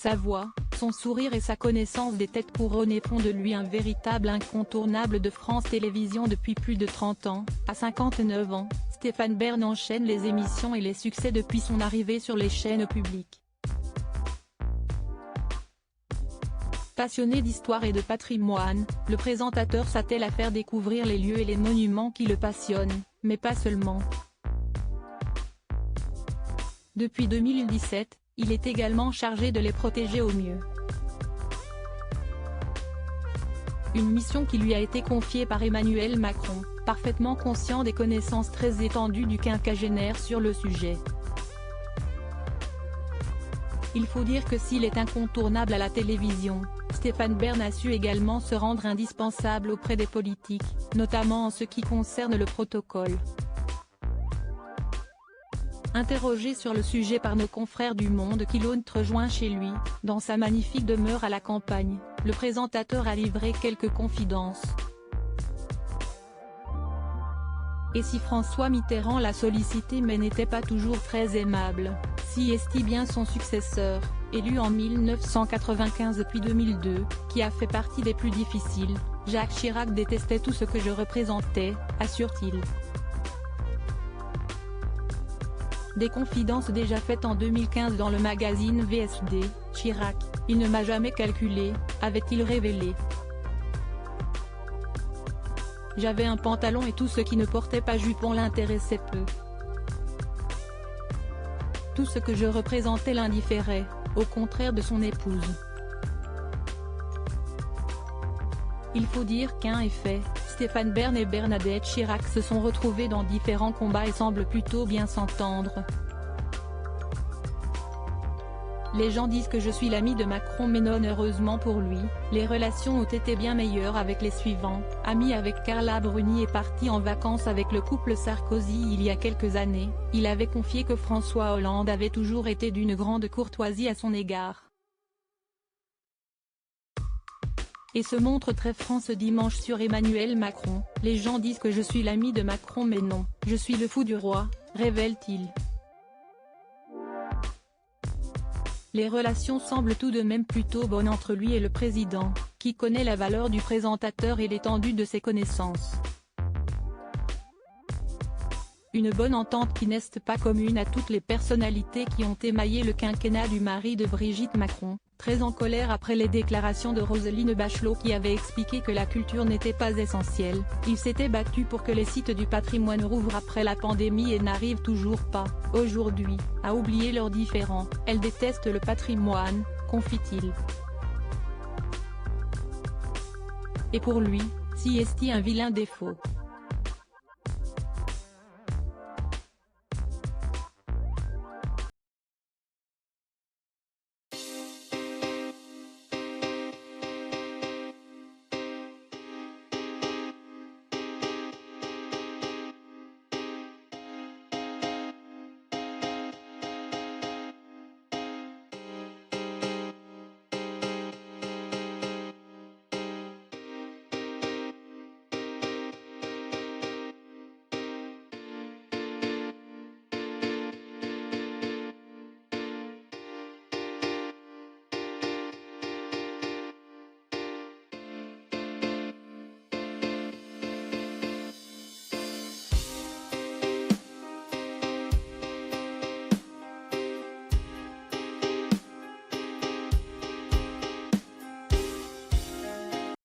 Sa voix, son sourire et sa connaissance des têtes couronnées font de lui un véritable incontournable de France Télévisions depuis plus de 30 ans. À 59 ans, Stéphane Bern enchaîne les émissions et les succès depuis son arrivée sur les chaînes publiques. Passionné d'histoire et de patrimoine, le présentateur s'attelle à faire découvrir les lieux et les monuments qui le passionnent, mais pas seulement. Depuis 2017, il est également chargé de les protéger au mieux. Une mission qui lui a été confiée par Emmanuel Macron, parfaitement conscient des connaissances très étendues du quinquagénaire sur le sujet. Il faut dire que s'il est incontournable à la télévision, Stéphane Bern a su également se rendre indispensable auprès des politiques, notamment en ce qui concerne le protocole. Interrogé sur le sujet par nos confrères du Monde qui l'ont rejoint chez lui, dans sa magnifique demeure à la campagne, le présentateur a livré quelques confidences. Et si François Mitterrand l'a sollicité mais n'était pas toujours très aimable, si est-il bien son successeur, élu en 1995 puis 2002, qui a fait partie des plus difficiles, Jacques Chirac détestait tout ce que je représentais, assure-t-il. Des confidences déjà faites en 2015 dans le magazine VSD, Chirac, il ne m'a jamais calculé, avait-il révélé. J'avais un pantalon et tout ce qui ne portait pas jupon l'intéressait peu. Tout ce que je représentais l'indifférait, au contraire de son épouse. Il faut dire qu'un est fait, Stéphane Bern et Bernadette Chirac se sont retrouvés dans différents combats et semblent plutôt bien s'entendre. Les gens disent que je suis l'ami de Macron mais non, heureusement pour lui, les relations ont été bien meilleures avec les suivants. Ami avec Carla Bruni et parti en vacances avec le couple Sarkozy il y a quelques années, il avait confié que François Hollande avait toujours été d'une grande courtoisie à son égard. Et se montre très franc ce dimanche sur Emmanuel Macron, les gens disent que je suis l'ami de Macron mais non, je suis le fou du roi, révèle-t-il. Les relations semblent tout de même plutôt bonnes entre lui et le président, qui connaît la valeur du présentateur et l'étendue de ses connaissances. Une bonne entente qui n'est pas commune à toutes les personnalités qui ont émaillé le quinquennat du mari de Brigitte Macron, très en colère après les déclarations de Roselyne Bachelot qui avait expliqué que la culture n'était pas essentielle. Il s'était battu pour que les sites du patrimoine rouvrent après la pandémie et n'arrivent toujours pas, aujourd'hui, à oublier leurs différends. Elle déteste le patrimoine, confie-t-il. Et pour lui, si est un vilain défaut.